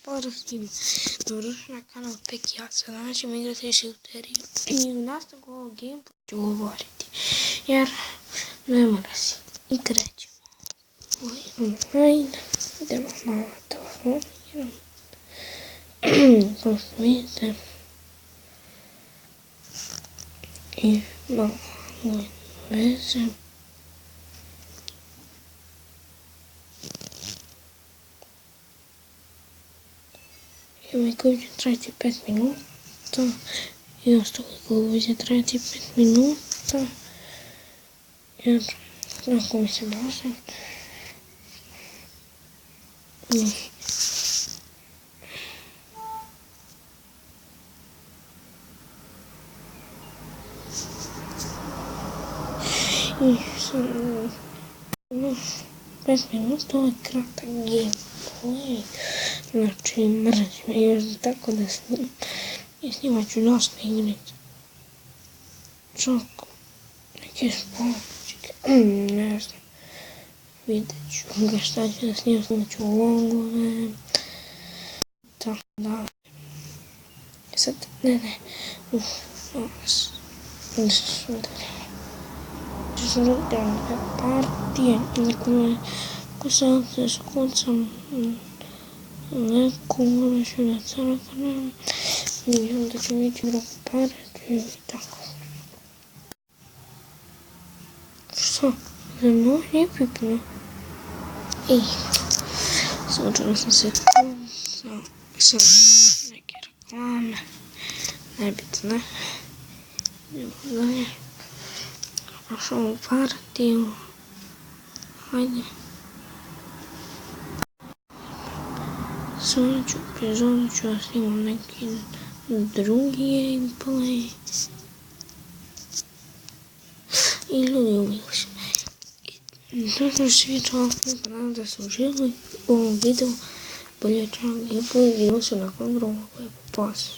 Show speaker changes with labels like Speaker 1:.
Speaker 1: Pozdrav svima, dobrodošli na kanal Pekijasa. Danas ćemo igrati šilteriju i u nastavku ovog gameplaya ću govoriti, jer ne mora si. I krećemo. Idemo malo to formiram. Kao što vidite. I malo veze. I ovaj klub će trajati 5 minuta i ostali klubovi će trajati 5 minuta jer ako mi se može i sam 5 minuta, ovo je kratak gameplay. Znači, mrzim još tako da snimat ću dosta igrica. Čak neke sportčike, ne znam. Vidjet ću ga šta ću da snimat ću longove. Tako da. Sad, ne. Sudaram partije, ko se ovdje skucam neku ureću da crknem i onda ću ići drugu partiju i tako. Što? Za moj nije pipno. Ej, slučajno sam se kucao sad neke reklame. Nebitno. Idemo dalje. Prošao ovu partiju. Hajde. Sljedeću epizodu ću ja snimam neki drugi gameplay. I ljudi uvijek se. Nadam se vidjeti ovog kanala da se uživali u ovom videu. Bolje čak gameplay i ovo se nakon drugog. Pas.